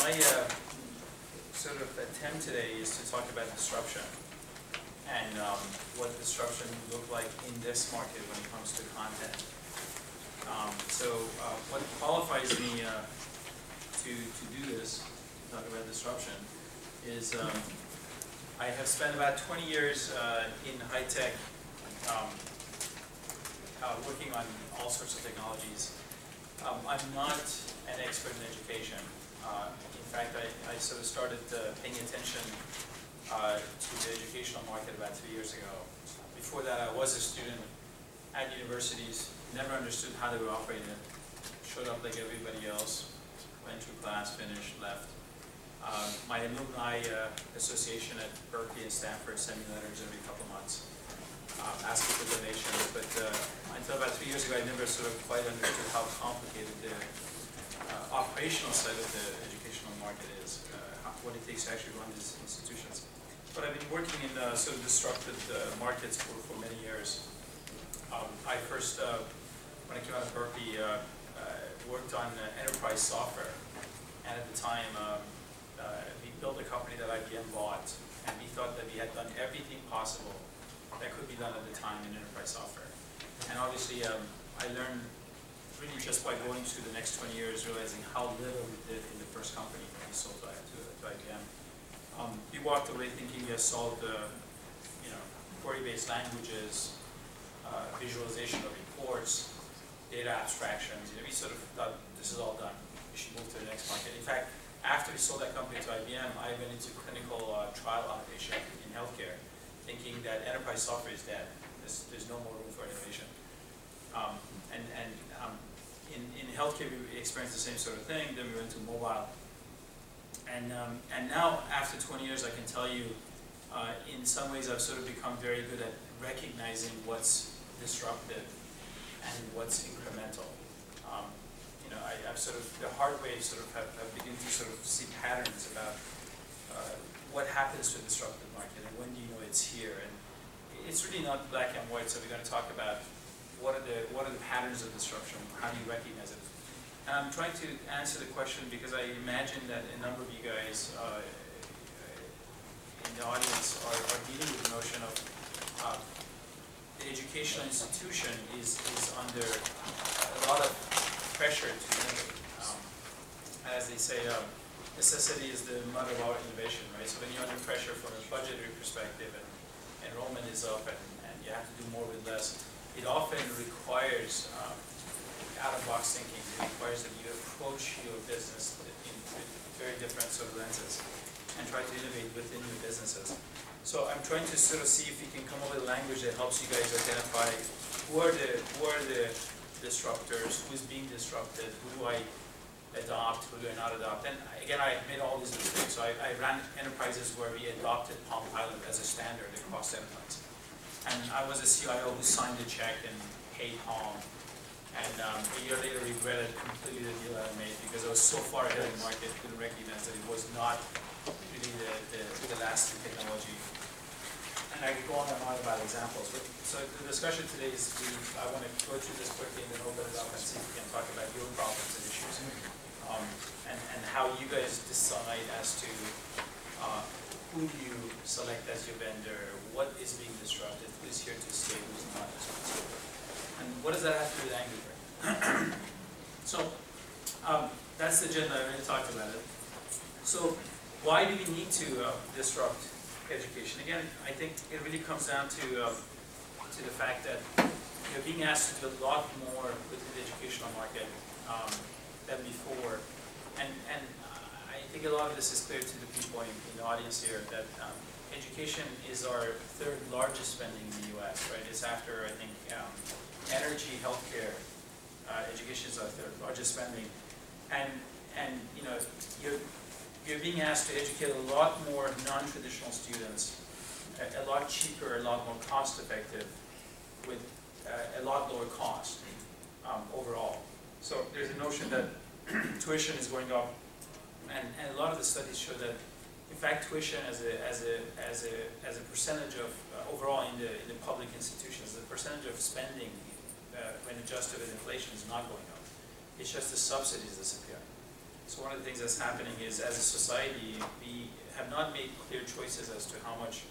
my sort of attempt today is to talk about disruption and what disruption would look like in this market when it comes to content. What qualifies me to do this, to talk about disruption, is I have spent about 20 years in high tech, working on all sorts of technologies. I'm not an expert in education. In fact, I sort of started paying attention to the educational market about 3 years ago. Before that, I was a student at universities, never understood how they were operated, showed up like everybody else, went through class, finished, left. My alumni association at Berkeley and Stanford sent me letters every couple months asking for donations, but until about 3 years ago, I never sort of quite understood how complicated the operational side of the educational market is, what it takes to actually run these institutions. But I've been working in sort of disrupted markets for many years. I first, when I came out of Berkeley, worked on enterprise software, and at the time, we built a company that IBM bought, and we thought that we had done everything possible that could be done at the time in enterprise software. And obviously, I learned really just by going through the next 20 years, realizing how little we did in the first company when we sold to IBM. We walked away thinking we had solved, query-based languages, visualization of reports, data abstractions. We sort of thought this is all done. We should move to the next market. In fact, after we sold that company to IBM, I went into clinical trial automation in healthcare, thinking that enterprise software is dead. There's no more room for innovation. In healthcare, we experienced the same sort of thing. Then we went to mobile. And now, after 20 years, I can tell you, in some ways, I've sort of become very good at recognizing what's disruptive and what's incremental. I've sort of, the hard way, sort of have begun to sort of see patterns about what happens to a disruptive market and when do you know it's here. And it's really not black and white, so we're going to talk about what are the patterns of disruption, how do you recognize it. And I'm trying to answer the question because I imagine that a number of you guys in the audience are dealing with the notion of the educational institution is under a lot of pressure to innovate. As they say, necessity is the mother of our innovation, right? So when you're under pressure from a budgetary perspective and enrollment is up and you have to do more with less, it often requires out-of-box thinking. It requires that you approach your business in very different sort of lenses and try to innovate within your businesses. So I'm trying to sort of see if we can come up with language that helps you guys identify who are the disruptors, who's being disrupted, who do I adopt, who do I not adopt. And again, I made all these mistakes. So I ran enterprises where we adopted Palm Pilot as a standard across enterprise. And I was a CIO who signed the check and paid Palm. And a year later regretted completely the deal I made because I was so far ahead of the market, couldn't recognize that it was not really the lasting technology. And I could go on and on about examples. But, so the discussion today is, I want to go through this quickly and then open it up and see if we can talk about your problems and issues. And how you guys decide as to who do you select as your vendor, what is being disrupted, who is here to stay, who's not, and so on and so forth. And what does that have to do with Angry Bird? So that's the agenda. I already talked about it. So why do we need to disrupt education? Again, I think it really comes down to the fact that you're being asked to do a lot more within the educational market than before. And I think a lot of this is clear to the people in the audience here that education is our third largest spending in the U.S., right? It's after, I think, energy, healthcare, education is our third largest spending. And you're being asked to educate a lot more non-traditional students, a lot cheaper, a lot more cost-effective, with a lot lower cost overall. So there's a notion that tuition is going up, and a lot of the studies show that, in fact, tuition as a percentage of overall in the public institutions, the percentage of spending when adjusted with inflation is not going up. It's just the subsidies disappear. So one of the things that's happening is, as a society, we have not made clear choices as to how much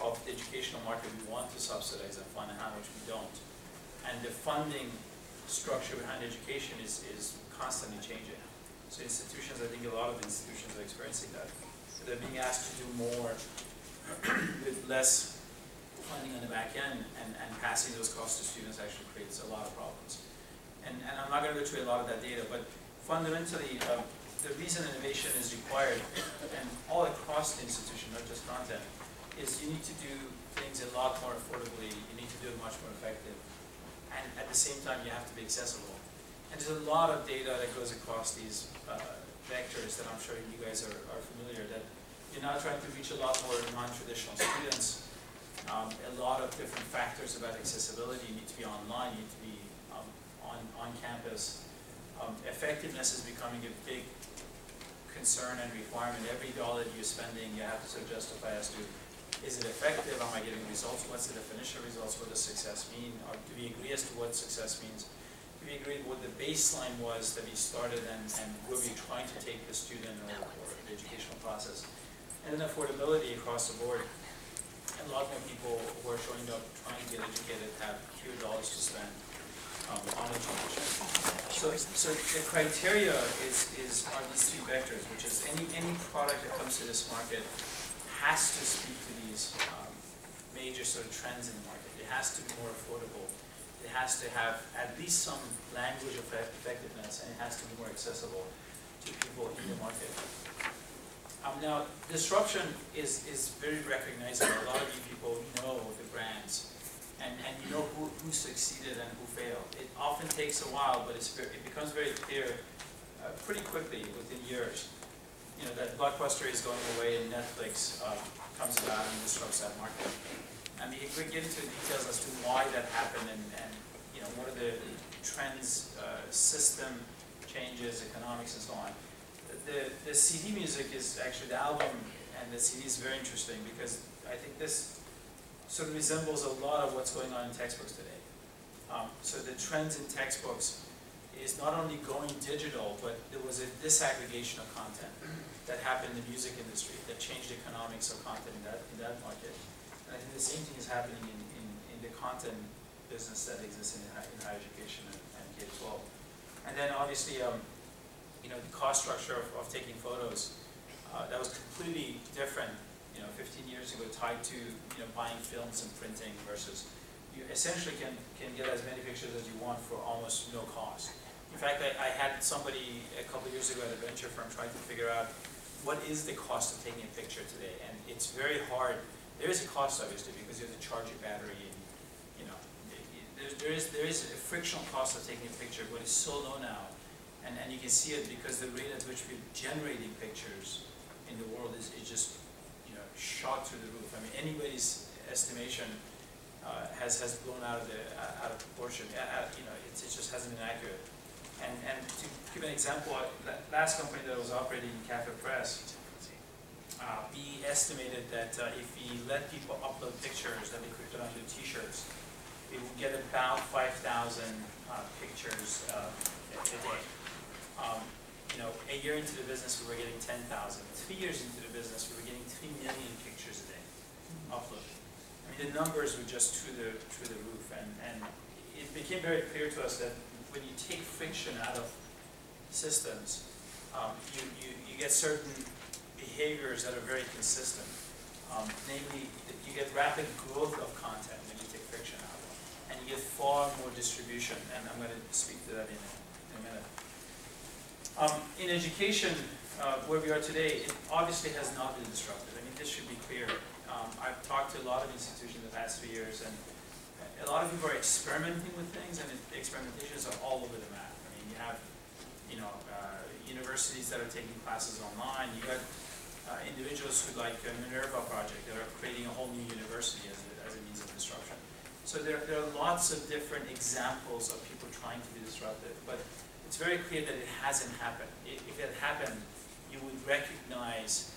of the educational market we want to subsidize and fund and how much we don't. And the funding structure behind education is constantly changing. So institutions, I think a lot of institutions are experiencing that. So they're being asked to do more with less funding on the back end, and passing those costs to students actually creates a lot of problems. And I'm not going to go through a lot of that data, but fundamentally, the reason innovation is required, and all across the institution, not just content, is you need to do things a lot more affordably, you need to do it much more effective, and at the same time you have to be accessible. And there's a lot of data that goes across these vectors that I'm sure you guys are familiar, that you're now trying to reach a lot more non-traditional students, a lot of different factors about accessibility. You need to be online, you need to be on campus. Effectiveness is becoming a big concern and requirement. Every dollar you're spending, you have to sort of justify as to, is it effective? Am I getting results? What's the definition of results? What does success mean? Or do we agree as to what success means? Do we agree what the baseline was that we started and where we're trying to take the student or the educational process? And then affordability across the board. A lot more people who are showing up trying to get educated have fewer dollars to spend on education. So the criteria are these three vectors, which is any product that comes to this market has to speak to these major sort of trends in the market. It has to be more affordable. It has to have at least some language of effectiveness, and it has to be more accessible to people in the market. Now, disruption is very recognizable. A lot of you people know the brands, and you know who succeeded and who failed. It often takes a while, but it becomes very clear pretty quickly, within years. You know, that Blockbuster is going away and Netflix comes about and disrupts that market. And we get into the details as to why that happened and you know, what are the trends, system changes, economics, and so on. The CD music is actually, the album and the CD is very interesting because I think this sort of resembles a lot of what's going on in textbooks today. So the trends in textbooks is not only going digital, but there was a disaggregation of content that happened in the music industry that changed the economics of content in that market. And I think the same thing is happening in the content business that exists in higher education and K-12. And then obviously, you know, the cost structure of taking photos, that was completely different, you know, 15 years ago, tied to, you know, buying films and printing versus you essentially can get as many pictures as you want for almost no cost. In fact, I had somebody a couple of years ago at a venture firm trying to figure out what is the cost of taking a picture today, and it's very hard. There is a cost, obviously, because you have to charge your battery, and you know, there is a frictional cost of taking a picture, but it's so low now, and you can see it because the rate at which we're generating pictures in the world is just, you know, shot through the roof. I mean, anybody's estimation has blown out of proportion. You know, it just hasn't been accurate. And to give an example, that last company that was operating in Cafe Press, we estimated that if we let people upload pictures that they could put onto T-shirts, we would get about 5,000 pictures a day. You know, a year into the business, we were getting 10,000. 3 years into the business, we were getting 3 million pictures a day uploaded. I mean, the numbers were just through the roof, and it became very clear to us that when you take friction out of systems, you get certain behaviors that are very consistent. Namely, you get rapid growth of content when you take friction out, and you get far more distribution. And I'm going to speak to that in a minute. In education, where we are today, it obviously has not been disrupted. I mean, this should be clear. I've talked to a lot of institutions in the past 3 years, and a lot of people are experimenting with things, and the experimentations are all over the map. I mean, you have, you know, universities that are taking classes online. You got individuals who, like Minerva Project, that are creating a whole new university as a means of disruption. So there are lots of different examples of people trying to be disruptive, but it's very clear that it hasn't happened. If it happened, you would recognize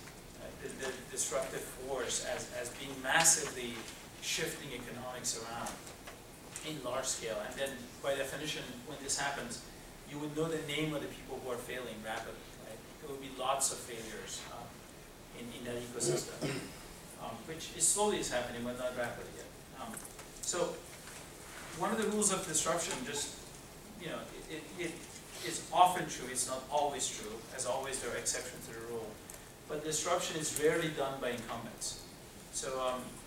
the disruptive force as being massively shifting economics around in large scale. And then, by definition, when this happens, you would know the name of the people who are failing rapidly. lots of failures in that ecosystem, which is slowly is happening, but not rapidly yet. So one of the rules of disruption, just, it is often true, it's not always true. As always, there are exceptions to the rule. But disruption is rarely done by incumbents. So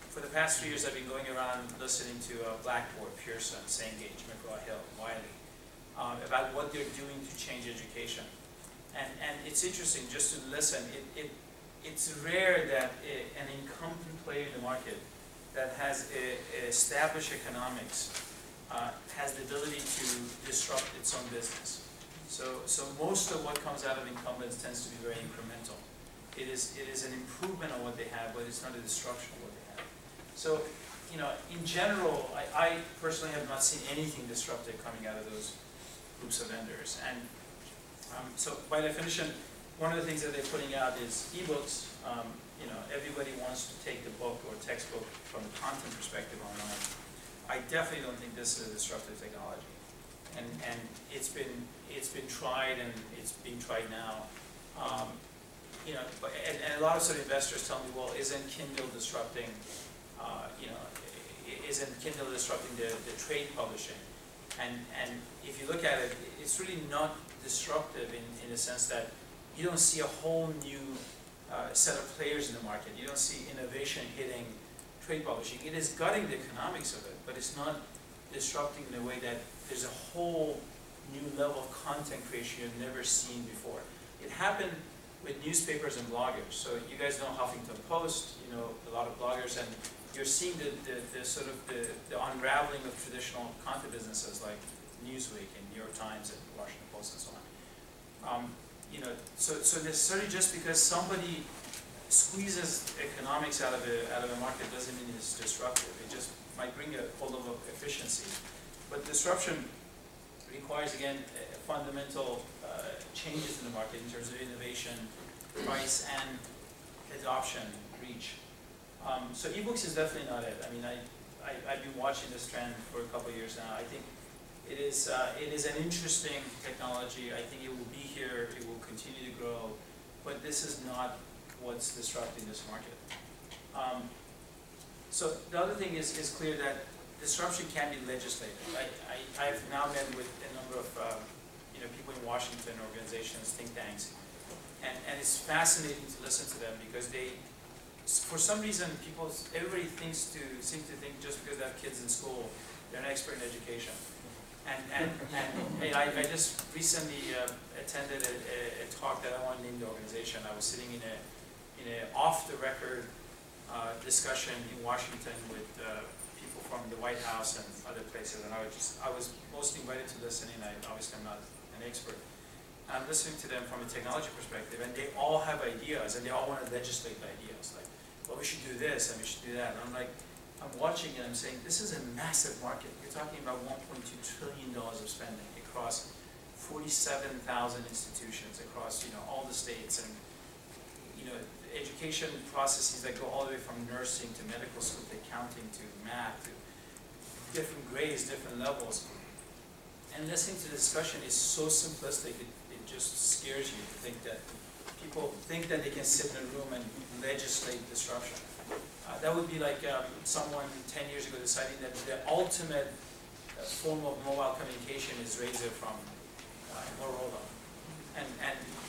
for the past 3 years, I've been going around listening to Blackboard, Pearson, Cengage, McGraw-Hill, Wiley, about what they're doing to change education. And it's interesting just to listen. It's rare that an incumbent player in the market that has established economics has the ability to disrupt its own business. So most of what comes out of incumbents tends to be very incremental. It is an improvement on what they have, but it's not a destruction of what they have. So, in general, I personally have not seen anything disruptive coming out of those groups of vendors. And so by definition, one of the things that they're putting out is ebooks. Everybody wants to take the book or textbook from the content perspective online. I definitely don't think this is a disruptive technology. And it's been tried, and it's being tried now. And a lot of sort of investors tell me, well, isn't Kindle disrupting? Isn't Kindle disrupting the trade publishing? And if you look at it, it's really not disruptive in the sense that you don't see a whole new set of players in the market. You don't see innovation hitting trade publishing. It is gutting the economics of it, but it's not disrupting in a way that there's a whole new level of content creation you've never seen before. It happened with newspapers and bloggers. So you guys know Huffington Post, a lot of bloggers, and you're seeing the sort of the unraveling of traditional content businesses like Newsweek and New York Times and Washington Post and so on. So necessarily just because somebody squeezes economics out of a market doesn't mean it's disruptive. It just might bring a whole level of efficiency. But disruption requires, again, fundamental changes in the market in terms of innovation, price, and adoption, reach. So ebooks is definitely not it. I mean, I've been watching this trend for a couple of years now. I think it is an interesting technology. I think it will be here. It will continue to grow. But this is not what's disrupting this market. So the other thing is clear that disruption can be legislated. I've now met with a number of people in Washington, organizations, think tanks, and it's fascinating to listen to them because for some reason, everybody seems to think just because they have kids in school, they're an expert in education. And I just recently attended a talk that I won't name the organization. I was sitting in an off-the-record discussion in Washington with people from the White House and other places, and I was mostly invited to listen in. Obviously, I'm not an expert. I'm listening to them from a technology perspective, and they all have ideas, and they all want to legislate ideas, like, well, we should do this, and we should do that. And I'm watching it, I'm saying, this is a massive market. You're talking about $1.2 trillion of spending across 47,000 institutions, across all the states, and education processes that go all the way from nursing to medical school to accounting to math to different grades, different levels. And listening to the discussion is so simplistic, it just scares you to think that people think that they can sit in a room and legislate disruption. That would be like someone 10 years ago deciding that the ultimate form of mobile communication is Razor from Motorola. And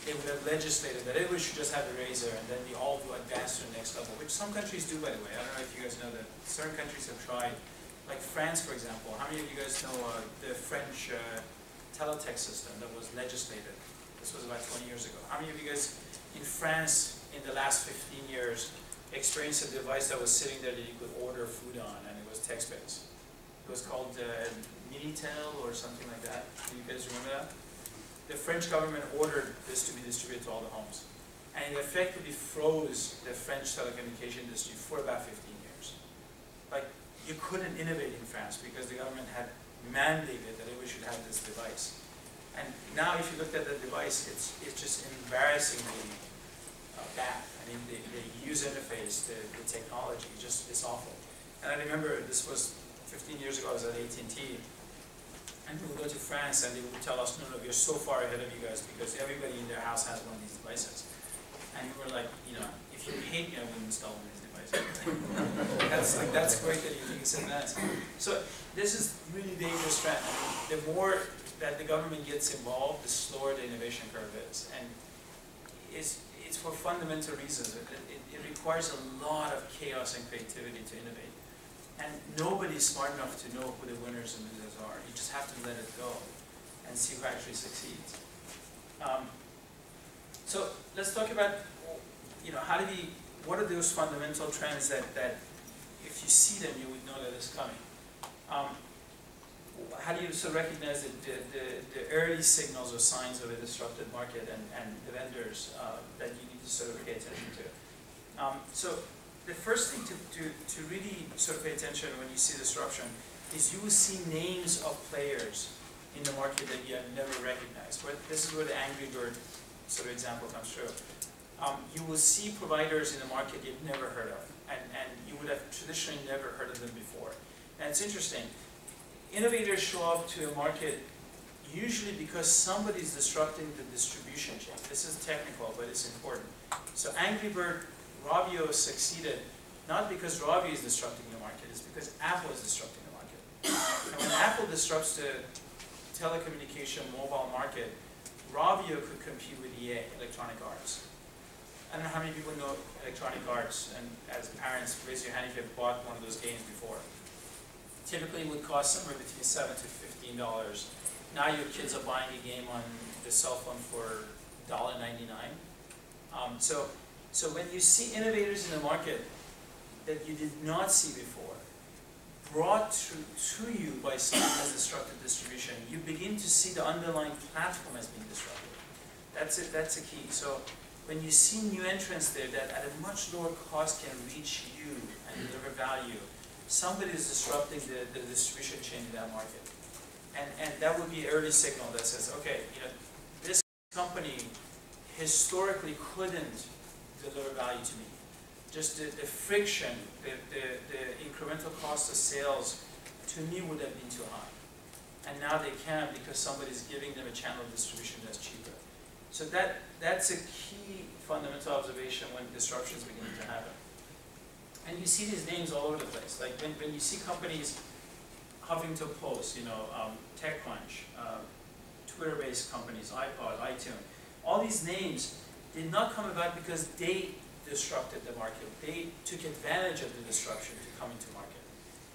they would have legislated that everybody should just have a Razor and then we all do advance to the next level, which some countries do, by the way. I don't know if you guys know that certain countries have tried. Like France, for example. How many of you guys know the French teletext system that was legislated? This was about 20 years ago. How many of you guys in France in the last 15 years experienced a device that was sitting there that you could order food on, and it was text-based? It was called Minitel or something like that. Do you guys remember that? The French government ordered this to be distributed to all the homes. And it effectively froze the French telecommunication industry for about 15 years. Like, you couldn't innovate in France because the government had mandated that everybody should have this device. And now if you looked at the device, it's just embarrassingly bad. I mean, the user interface, the technology, it's awful. And I remember this was 15 years ago, I was at AT&T, and we would go to France and they would tell us, no, we're so far ahead of you guys because everybody in their house has one of these devices. And we were like, you know, if you hate me, I wouldn't install Windows device. That's great that you think it's advanced. So this is really dangerous trend. I mean, the more that the government gets involved, the slower the innovation curve is. And it's for fundamental reasons. It requires a lot of chaos and creativity to innovate. And nobody's smart enough to know who the winners and losers are. You just have to let it go and see who actually succeeds. So let's talk about, you know, what are those fundamental trends that if you see them, you would know that it's coming. How do you sort of recognize the early signals or signs of a disrupted market and the vendors that you need to sort of pay attention to? So the first thing to really sort of pay attention when you see disruption is you will see names of players in the market that you have never recognized. This is where the Angry Bird sort of example comes through. You will see providers in the market you've never heard of, and you would have traditionally never heard of them before. And it's interesting. Innovators show up to a market usually because somebody's disrupting the distribution chain. This is technical, but it's important. So Angry Bird, Ravio succeeded not because Ravio is disrupting the market, it's because Apple is disrupting the market. And when Apple disrupts the telecommunication mobile market, Ravio could compete with EA, Electronic Arts. I don't know how many people know Electronic Arts, and as parents, raise your hand if you've bought one of those games before. Typically it would cost somewhere between $7 to $15. Now your kids are buying a game on the cell phone for $1.99. So when you see innovators in the market that you did not see before, brought to you by someone who has disrupted distribution, you begin to see the underlying platform as being disrupted. That's it. That's a key. So when you see new entrants there that at a much lower cost can reach you and deliver value, somebody is disrupting the distribution chain in that market. And that would be an early signal that says, okay, you know, this company historically couldn't deliver value to me. Just the friction, the incremental cost of sales, to me would have been too high. And now they can because somebody's giving them a channel of distribution that's cheaper. So that's a key fundamental observation when disruptions begin to happen. And you see these names all over the place. Like when you see companies, Huffington Post, you know, TechCrunch, Twitter-based companies, iPod, iTunes, all these names did not come about because they disrupted the market. They took advantage of the disruption to come into market.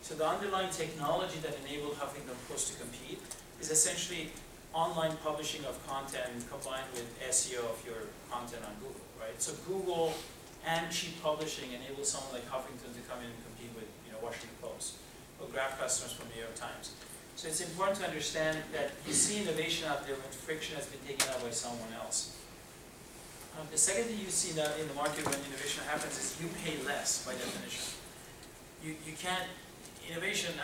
So the underlying technology that enabled Huffington Post to compete is essentially online publishing of content combined with SEO of your content on Google, right? So Google and cheap publishing enable someone like Huffington to come in and compete with, you know, Washington Post or grab customers from New York Times. So it's important to understand that you see innovation out there when friction has been taken out by someone else. The second thing you see now in the market when innovation happens is you pay less by definition. You can't, innovation,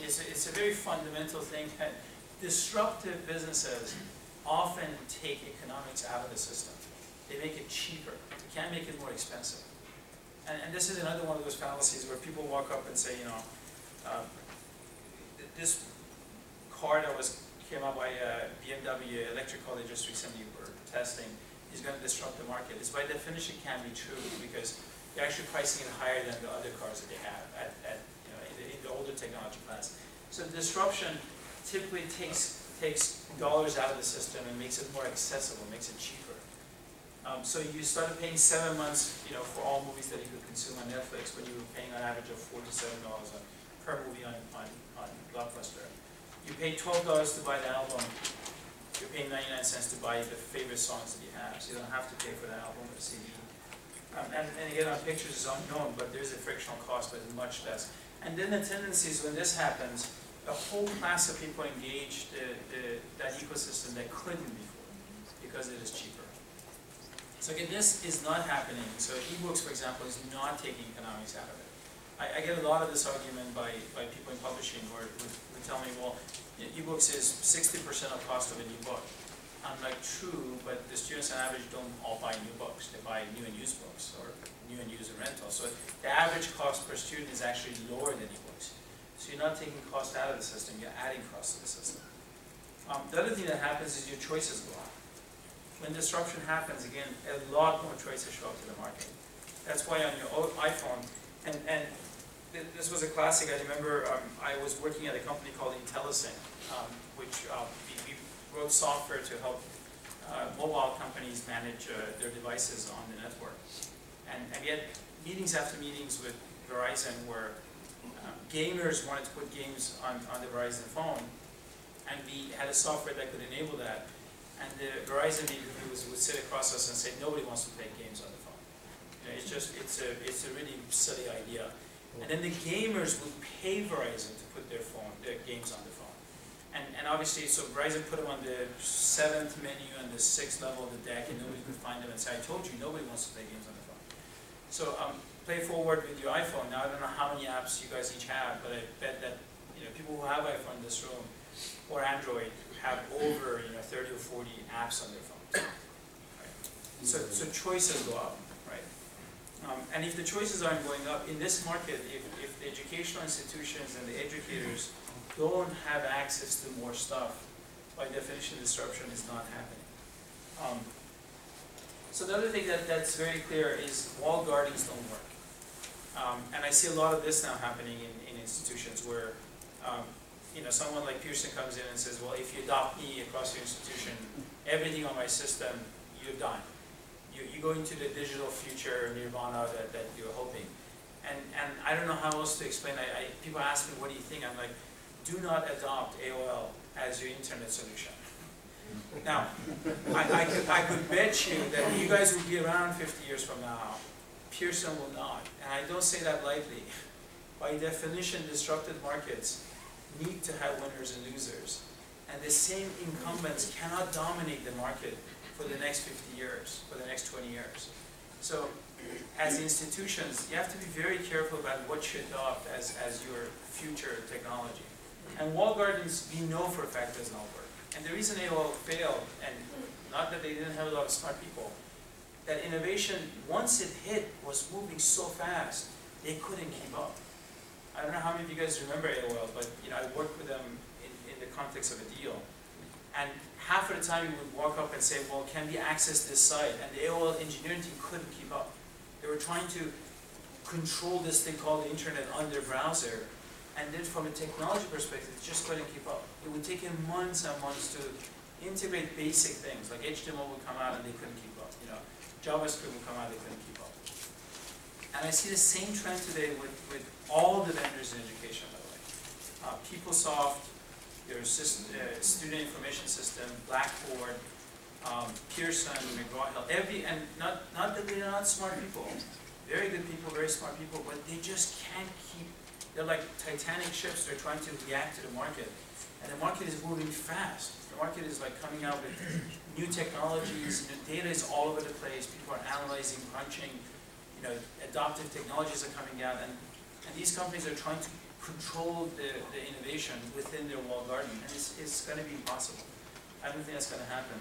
it's a very fundamental thing. Disruptive businesses often take economics out of the system. They make it cheaper. They can't make it more expensive. And this is another one of those fallacies where people walk up and say, you know, this car that came out by BMW electric car they just recently were testing is going to disrupt the market. This by definition can't be true because they're actually pricing it higher than the other cars that they have you know, in the older technology class. So disruption typically takes dollars out of the system and makes it more accessible, makes it cheaper. So you started paying 7 months, you know, for all movies that you could consume on Netflix when you were paying an average of $4 to $7 per movie on Blockbuster. You pay $12 to buy the album. You're paying 99 cents to buy the favorite songs that you have, so you don't have to pay for the album or CD. And again, on pictures is unknown, but there's a frictional cost, but it's much less. And then the tendency is when this happens, a whole class of people engage that ecosystem that couldn't before because it is cheaper. So again, this is not happening. So ebooks, for example, is not taking economics out of it. I get a lot of this argument by people in publishing who tell me, well, ebooks is 60% of cost of a new book. I'm like, true, but the students on average don't all buy new books. They buy new and used books or new and used rental. So the average cost per student is actually lower than ebooks. So you're not taking cost out of the system, you're adding cost to the system. The other thing that happens is your choices go up. when disruption happens, again, a lot more choices show up to the market. That's why on your iPhone, and this was a classic. I remember I was working at a company called IntelliSync, which we wrote software to help mobile companies manage their devices on the network. And we had meetings after meetings with Verizon where gamers wanted to put games on the Verizon phone, and we had a software that could enable that. And the Verizon executives would sit across us and say, nobody wants to play games on the phone. You know, it's a really silly idea. And then the gamers would pay Verizon to put their games on the phone. And obviously, so Verizon put them on the 7th menu and the 6th level of the deck, and nobody could find them and say, I told you, nobody wants to play games on the phone. So play forward with your iPhone. Now, I don't know how many apps you guys each have, but I bet that people who have iPhone in this room or Android have over 30 or 40 apps on their phones. Right? So choices go up, right? And if the choices aren't going up in this market, if the educational institutions and the educators don't have access to more stuff, by definition, disruption is not happening. So the other thing that's very clear is walled gardens don't work. And I see a lot of this now happening in institutions where someone like Pearson comes in and says, well, if you adopt me across your institution, everything on my system, you're done. You go into the digital future nirvana that you're hoping. And I don't know how else to explain. People ask me, what do you think? I'm like, do not adopt AOL as your internet solution. Now, I could bet you that you guys will be around 50 years from now. Pearson will not. And I don't say that lightly. By definition, disrupted markets need to have winners and losers. And the same incumbents cannot dominate the market for the next 50 years, for the next 20 years. So as institutions, you have to be very careful about what you adopt as your future technology. And walled gardens, we know for a fact does not work. And the reason AOL failed, and not that they didn't have a lot of smart people, that innovation, once it hit, was moving so fast, they couldn't keep up. I don't know how many of you guys remember AOL, but I worked with them in the context of a deal. And half of the time we would walk up and say, well, can we access this site? And the AOL engineering team couldn't keep up. They were trying to control this thing called the internet on their browser. And then from a technology perspective, it just couldn't keep up. It would take them months and months to integrate basic things, like HTML would come out and they couldn't keep up. JavaScript would come out, they couldn't keep up. And I see the same trend today with all the vendors in education, by the way. PeopleSoft, your student information system, Blackboard, Pearson, McGraw-Hill, and not that they're not smart people, very good people, very smart people, but they just can't keep. They're like Titanic ships. They're trying to react to the market. And the market is moving fast. The market is like coming out with new technologies. Data is all over the place. People are analyzing, crunching. Adoptive technologies are coming out. And these companies are trying to control the innovation within their walled garden. And it's going to be impossible. I don't think that's going to happen.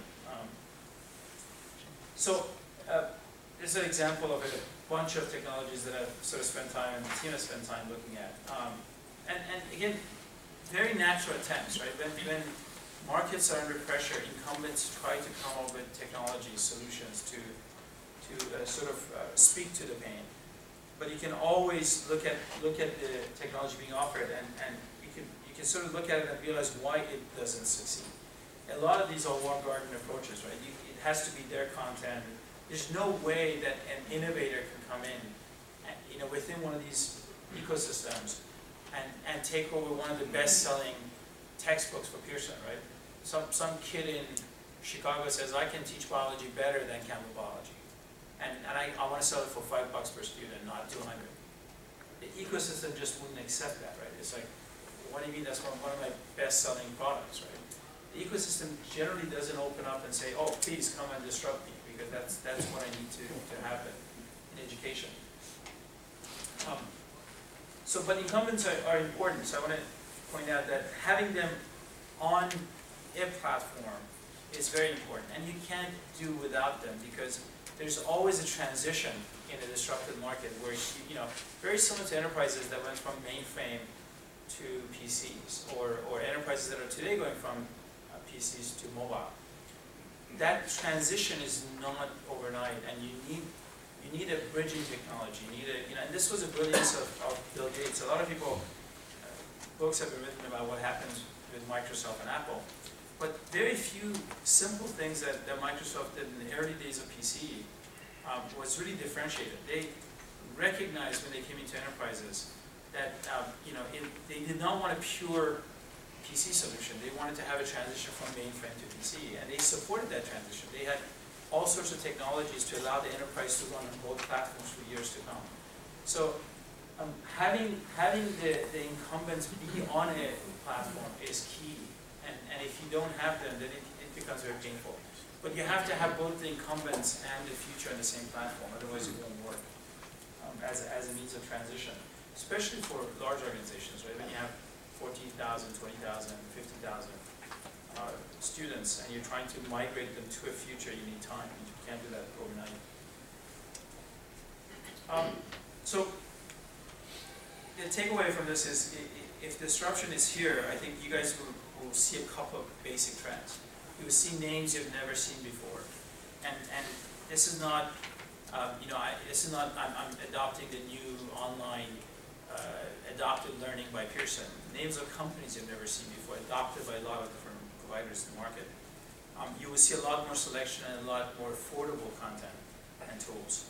This is an example of a bunch of technologies that I've sort of spent time, and the team has spent time looking at. And again, very natural attempts, right? When markets are under pressure, incumbents try to come up with technology solutions to sort of speak to the pain. But you can always look at the technology being offered, and you can sort of look at it and realize why it doesn't succeed. A lot of these are walled garden approaches, right? It has to be their content. There's no way that an innovator can come in, and, within one of these ecosystems, and take over one of the best-selling textbooks for Pearson, right? Some kid in Chicago says, I can teach biology better than chemical biology, and I want to sell it for $5 per student, not 200. The ecosystem just wouldn't accept that, right? It's like, what do you mean that's one of my best-selling products, right? The ecosystem generally doesn't open up and say, oh, please come and disrupt me, because that's what I need to happen in education. But incumbents are important. So I want to point out that having them on a platform is very important, and you can't do without them, because there's always a transition in a disrupted market where very similar to enterprises that went from mainframe to PCs, or enterprises that are today going from PCs to mobile. that transition is not overnight, and you need a bridging technology. You need a, and this was a brilliance of Bill Gates. A lot of people, books have been written about what happened with Microsoft and Apple, but very few simple things that Microsoft did in the early days of PC was really differentiated. They recognized when they came into enterprises that they did not want a pure PC solution. They wanted to have a transition from mainframe to PC, and they supported that transition. They had all sorts of technologies to allow the enterprise to run on both platforms for years to come. So having the incumbents be on a platform is key, and if you don't have them, then it becomes very painful. But you have to have both the incumbents and the future on the same platform, otherwise it won't work as a means of transition, especially for large organizations, right? When you have 14,000, 20,000, 50,000 students, and you're trying to migrate them to a future, you need time. You can't do that overnight. So the takeaway from this is, if disruption is here, I think you guys will see a couple of basic trends. You will see names you've never seen before, and this is not, I'm adopting the new online adopted learning by Pearson. Names of companies you've never seen before, adopted by a lot of different providers in the market. You will see a lot more selection and a lot more affordable content and tools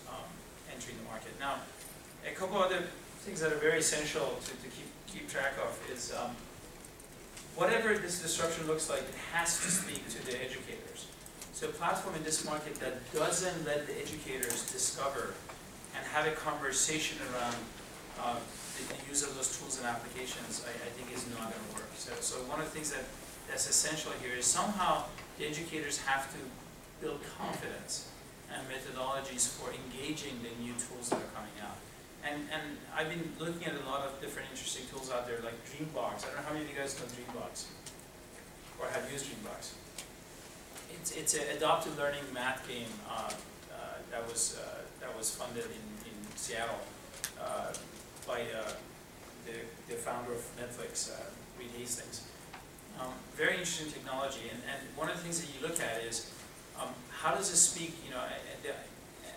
entering the market. Now, a couple other things that are very essential to keep track of is whatever this disruption looks like, it has to speak to the educators. So a platform in this market that doesn't let the educators discover and have a conversation around the use of those tools and applications, I think is not going to work. So one of the things that's essential here is somehow the educators have to build confidence and methodologies for engaging the new tools that are coming out. And I've been looking at a lot of different interesting tools out there, like Dreambox. I don't know how many of you guys know Dreambox or have used Dreambox. It's an adopted learning math game that was funded in Seattle by the founder of Netflix, Reed Hastings. Very interesting technology, and one of the things that you look at is how does it speak,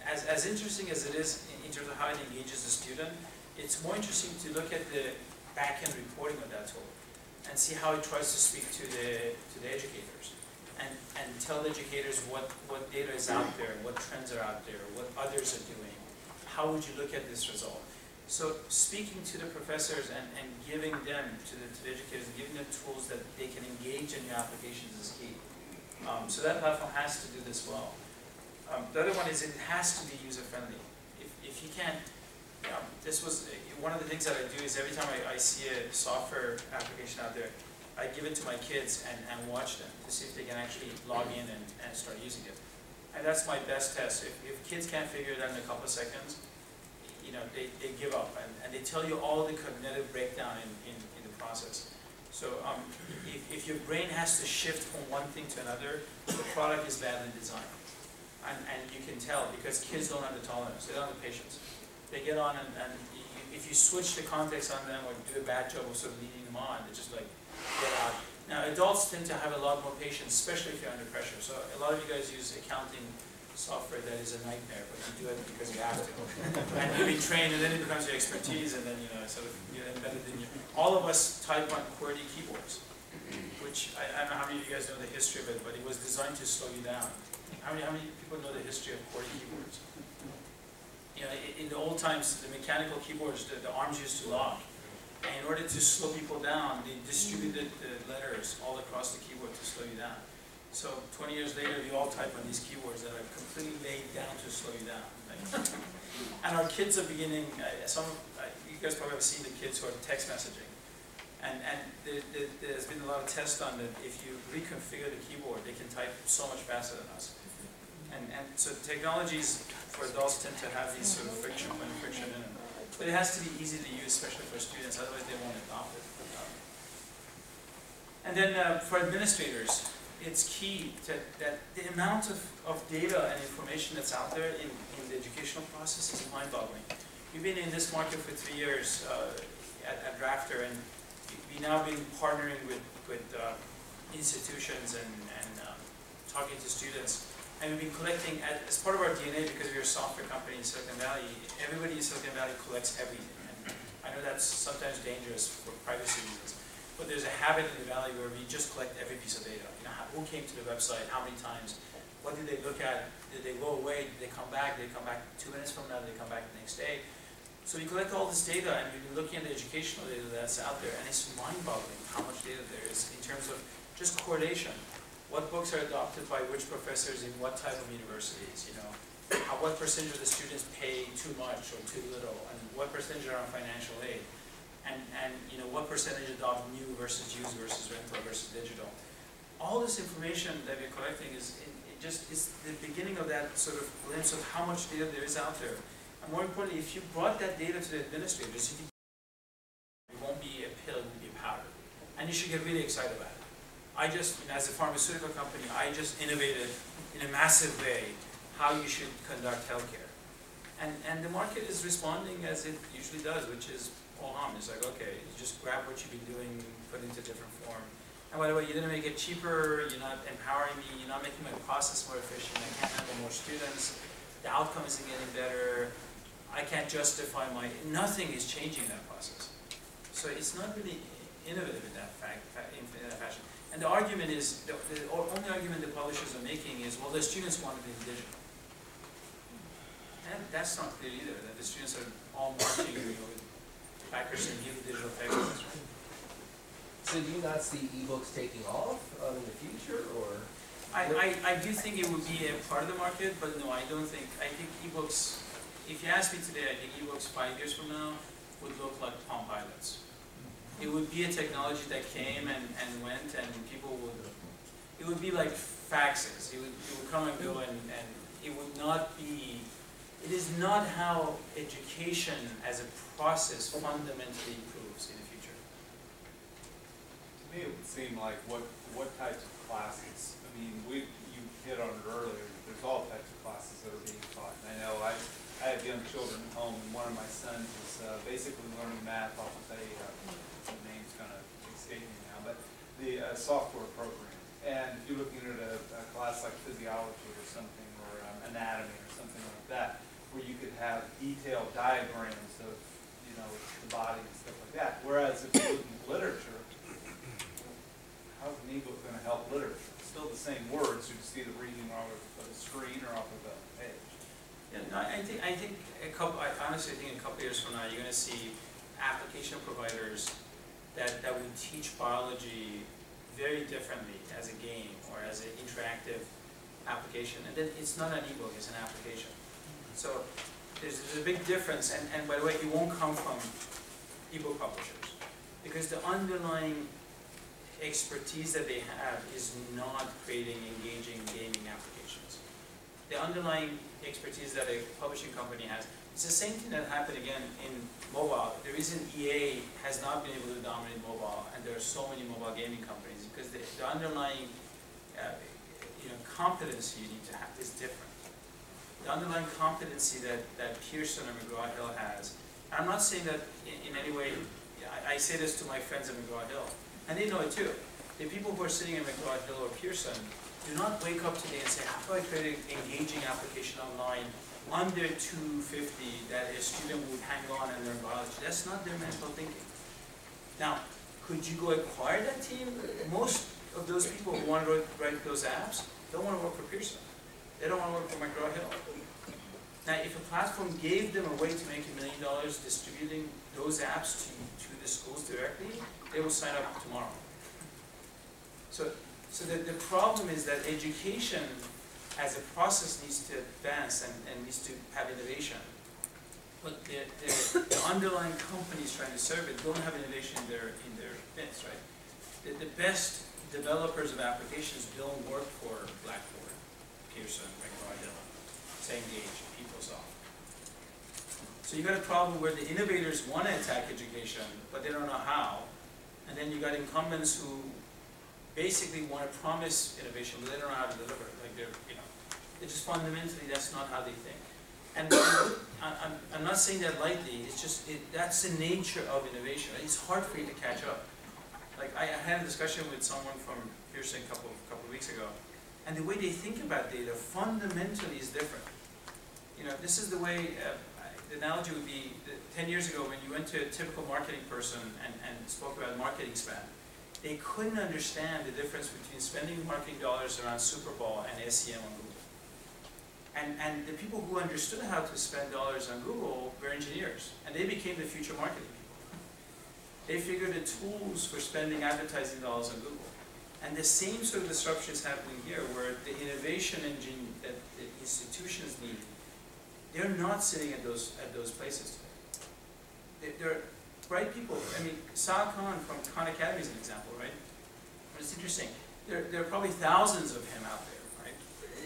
as interesting as it is in terms of how it engages the student, it's more interesting to look at the back-end reporting of that tool and see how it tries to speak to the educators and tell the educators what data is out there, what trends are out there, what others are doing. How would you look at this result? So speaking to the professors and giving them, to the educators, giving them tools that they can engage in your applications is key. So that platform has to do this well. The other one is it has to be user-friendly. If you can't, this was one of the things that I do is every time I see a software application out there, I give it to my kids and watch them to see if they can actually log in and start using it. And that's my best test. If kids can't figure it out in a couple of seconds, they give up, and they tell you all the cognitive breakdown in the process. So if your brain has to shift from one thing to another, the product is badly designed. And you can tell because kids don't have the tolerance, they don't have the patience. They get on and if you switch the context on them or do a bad job of sort of leading them on, they just like get out. Now adults tend to have a lot more patience, especially if you're under pressure. So a lot of you guys use accounting software that is a nightmare, but you do it because you have to. And you've been trained, and then it becomes your expertise, and then sort of you're embedded in you. All of us type on QWERTY keyboards, which I don't know how many of you guys know the history of it, but it was designed to slow you down. How many people know the history of QWERTY keyboards? In the old times, the mechanical keyboards, the arms used to lock. And in order to slow people down, they distributed the letters all across the keyboard to slow you down. So 20 years later, we all type on these keyboards that are completely laid down to slow you down. Right? And our kids are beginning, you guys probably have seen the kids who are text messaging. And there's been a lot of tests on that if you reconfigure the keyboard, they can type so much faster than us. And so technologies for adults tend to have these sort of friction in them. But it has to be easy to use, especially for students, otherwise they won't adopt it. And then for administrators, it's key that the amount of data and information that's out there in the educational process is mind-boggling. We've been in this market for 3 years at Rafter, and we've now been partnering with institutions and talking to students. And we've been collecting, as part of our DNA, because we're a software company in Silicon Valley, everybody in Silicon Valley collects everything. And I know that's sometimes dangerous for privacy reasons, but there's a habit in the Valley where we just collect every piece of data. You know, who came to the website, how many times, what did they look at, did they go away, did they come back 2 minutes from now, did they come back the next day? So we collect all this data, and we've been looking at the educational data that's out there, and it's mind-boggling how much data there is in terms of just correlation. What books are adopted by which professors in what type of universities, you know? What percentage of the students pay too much or too little, and what percentage are on financial aid? And you know, what percentage adopt new versus used versus rental versus digital? All this information that we're collecting is the beginning of that sort of glimpse of how much data there is out there. And more importantly, if you brought that data to the administrators, it won't be a pill, it will be a powder. And you should get really excited about it. I just, you know, as a pharmaceutical company, I just innovated in a massive way how you should conduct healthcare. And the market is responding as it usually does, which is all on. It's like, okay, you just grab what you've been doing, put it into a different form. And by the way, you're going to make it cheaper, you're not empowering me, you're not making my process more efficient, I can't handle more students, the outcome isn't getting better, I can't justify nothing is changing that process. So it's not really innovative in that fashion. And the argument is, the only argument the publishers are making is, well, the students want it in digital. And that's not clear either, that the students are all marching, you know, with backers and give digital textbooks, right? So do you not see ebooks taking off in the future, or? I do think it would be a part of the market, but no, I don't think, I think ebooks, if you ask me today, I think ebooks 5 years from now would look like Palm Pilots. It would be a technology that came and went, and people would, it would be like faxes. It would come and go, and it would not be, it is not how education as a process fundamentally improves in the future. To me, it would seem like what types of classes, I mean, you hit on it earlier, there's all types of classes that are being taught. And I know I have young children at home, and one of my sons is basically learning math off of the name's kind of escaping me now, but the software program. And if you're looking at a class like physiology or something, or anatomy or something like that, where you could have detailed diagrams of, you know, the body and stuff like that. Whereas if you're looking at literature, how's an ebook going to help literature? It's still the same words, you just see the reading off of the screen or off of the page. Yeah, no, I honestly think in a couple of years from now, you're going to see application providers that would teach biology very differently as a game or as an interactive application. And then it's not an ebook, it's an application. So there's a big difference, and by the way, it won't come from ebook publishers, because the underlying expertise that they have is not creating engaging gaming applications. The underlying expertise that a publishing company has, it's the same thing that happened again in mobile. The reason EA has not been able to dominate mobile, and there are so many mobile gaming companies, because the underlying competency you need to have is different. The underlying competency that Pearson or McGraw-Hill has, and I'm not saying that in any way, I say this to my friends at McGraw-Hill, and they know it too. The people who are sitting at McGraw-Hill or Pearson do not wake up today and say, how do I create an engaging application online under 250 that a student would hang on and learn biology? That's not their mental thinking. Now, could you go acquire that team? Most of those people who want to write those apps don't want to work for Pearson. They don't want to work for McGraw-Hill. Now, if a platform gave them a way to make $1 million distributing those apps to the schools directly, they will sign up tomorrow. So the problem is that education as a process needs to advance and needs to have innovation. But the underlying companies trying to serve it don't have innovation in their midst, right? The best developers of applications don't work for Blackboard, Pearson, McGraw-Hill, Cengage, PeopleSoft. So you got a problem where the innovators want to attack education, but they don't know how. And then you got incumbents who basically want to promise innovation, but they don't know how to deliver it. Like they're just fundamentally, that's not how they think. And I'm not saying that lightly. It's just that's the nature of innovation. It's hard for you to catch up. Like I had a discussion with someone from Pearson a couple of weeks ago, and the way they think about data fundamentally is different. You know, this is the way, the analogy would be, 10 years ago when you went to a typical marketing person and spoke about marketing spend, they couldn't understand the difference between spending marketing dollars around Super Bowl and SEM on Google. And the people who understood how to spend dollars on Google were engineers, and they became the future marketing people. They figured the tools for spending advertising dollars on Google. And the same sort of disruption is happening here, where the innovation engine that the institutions need, they're not sitting at those places today. They're bright people. I mean, Sal Khan from Khan Academy is an example, right? But it's interesting. There are probably thousands of him out there, right?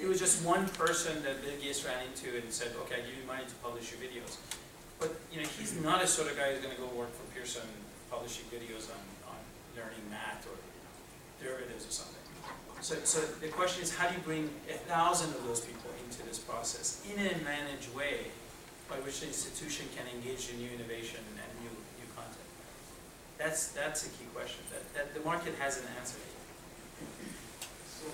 It was just one person that Bill Gates ran into and said, okay, I give you money to publish your videos. But you know, he's not a sort of guy who's going to go work for Pearson publishing videos on learning math or derivatives or something. So the question is, how do you bring 1,000 of those people into this process in a managed way by which the institution can engage in new innovation and new content? That's a key question that the market hasn't answered yet. So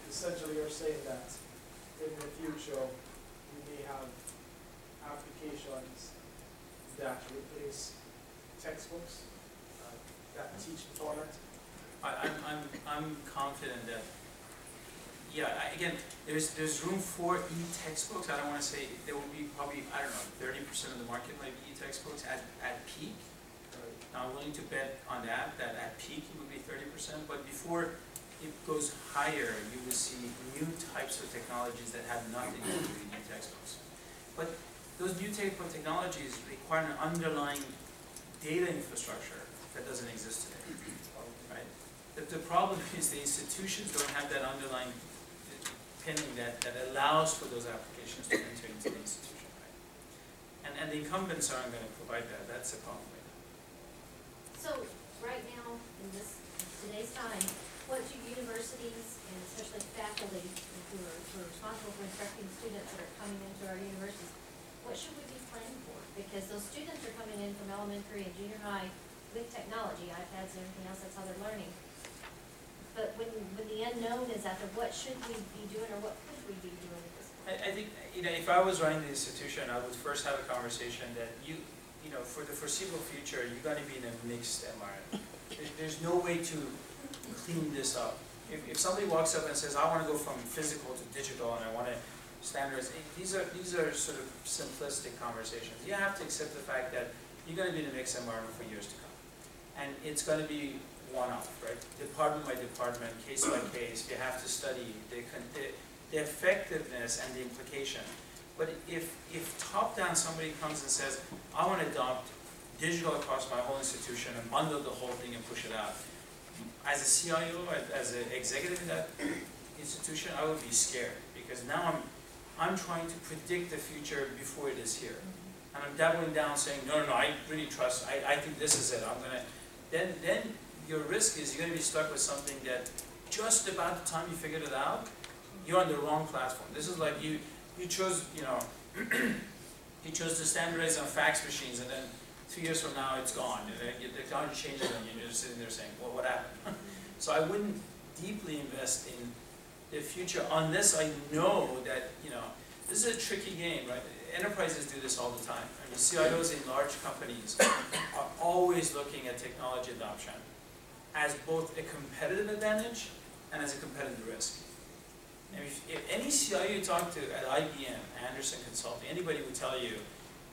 essentially you're saying that in the future we may have applications that replace textbooks that teach the format. I'm confident that, yeah, again, there's room for e-textbooks. I don't want to say there will be probably, I don't know, 30% of the market might be e-textbooks at peak. Now I'm willing to bet on that at peak it would be 30%, but before it goes higher, you will see new types of technologies that have nothing to do with e-textbooks. But those new technologies require an underlying data infrastructure that doesn't exist today, right? The problem is the institutions don't have that underlying pinning that allows for those applications to enter into the institution, right? And the incumbents aren't going to provide that. That's the problem right now. So right now, in today's time, what do universities, and especially faculty who are responsible for instructing students that are coming into our universities, what should we be planning for? Because those students are coming in from elementary and junior high with technology, iPads and everything else, that's how they're learning. But when the unknown is out there, what should we be doing or what could we be doing at this point? I think, you know, if I was running the institution, I would first have a conversation that you know, for the foreseeable future, you're going to be in a mixed environment. There's no way to clean this up. If somebody walks up and says, I want to go from physical to digital and I want to standardize, these are sort of simplistic conversations. You have to accept the fact that you're going to be in a mixed environment for years to come. And it's going to be one-off, right? Department by department, case by case, you have to study the effectiveness and the implication. But if top-down somebody comes and says, I want to adopt digital across my whole institution and bundle the whole thing and push it out, as a CIO, as an executive in that institution, I would be scared because now I'm trying to predict the future before it is here. And I'm doubling down saying, no, I really trust, I think this is it, I'm going to, then your risk is you're going to be stuck with something that just about the time you figured it out, you're on the wrong platform. This is like you chose, you know, you chose to standardize on fax machines and then 2 years from now it's gone. The technology changes and you're just sitting there saying, well, what happened? So I wouldn't deeply invest in the future unless I know that, you know, this is a tricky game, right? Enterprises do this all the time. I mean, CIOs in large companies are always looking at technology adoption as both a competitive advantage and as a competitive risk. And if any CIO you talk to at IBM, Anderson Consulting, anybody would tell you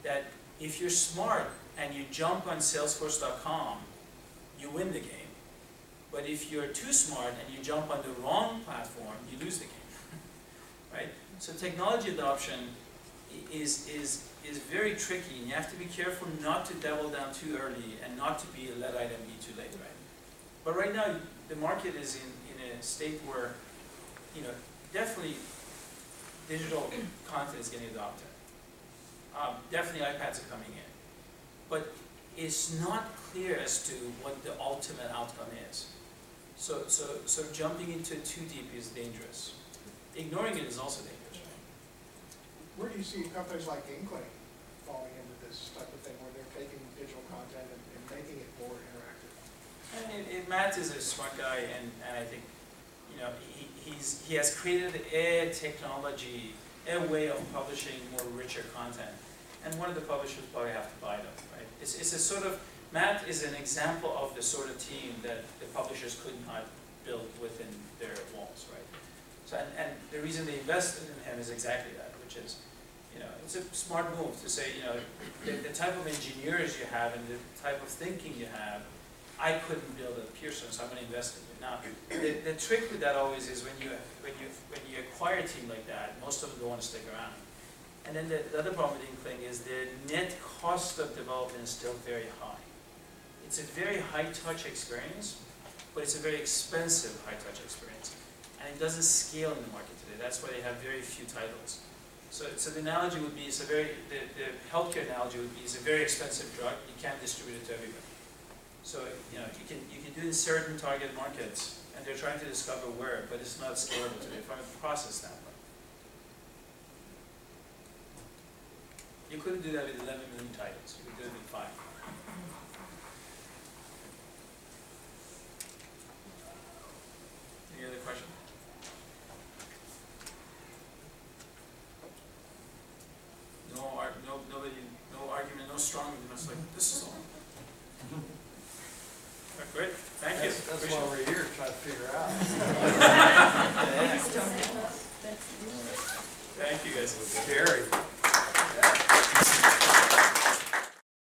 that if you're smart and you jump on Salesforce.com, you win the game. But if you're too smart and you jump on the wrong platform, you lose the game, right? So technology adoption is very tricky, and you have to be careful not to double down too early and not to be a let item be too late, right? But right now, the market is in a state where, you know, definitely digital content is getting adopted. Definitely iPads are coming in. But it's not clear as to what the ultimate outcome is. So jumping into it too deep is dangerous. Ignoring it is also dangerous. Where do you see companies like Inkling falling into this type of thing, where they're taking digital content and making it more interactive? And Matt is a smart guy, and I think, he has created a technology, a way of publishing more richer content. And one of the publishers probably have to buy them, right? It's a sort of, Matt is an example of the sort of team that the publishers could not build within their walls, right? So, and the reason they invested in him is exactly that, which is, it's a smart move to say, the type of engineers you have and the type of thinking you have, I couldn't build at Pearson, so I'm going to invest in you. Now, the trick with that always is when you acquire a team like that, most of them don't want to stick around. And then the other problem with Inkling is the net cost of development is still very high. It's a very high-touch experience, but it's a very expensive high-touch experience. And it doesn't scale in the market today. That's why they have very few titles. So the analogy would be, the healthcare analogy would be, it's a very expensive drug. You can't distribute it to everybody. So you can do it in certain target markets, and they're trying to discover where, but it's not scalable today from a process standpoint. You couldn't do that with 11 million titles. You could do it with 5. Any other question? No argument, no strong arguments like this is all. Great, thank you. That's why we're here, trying to figure out. Thank you guys. Scary.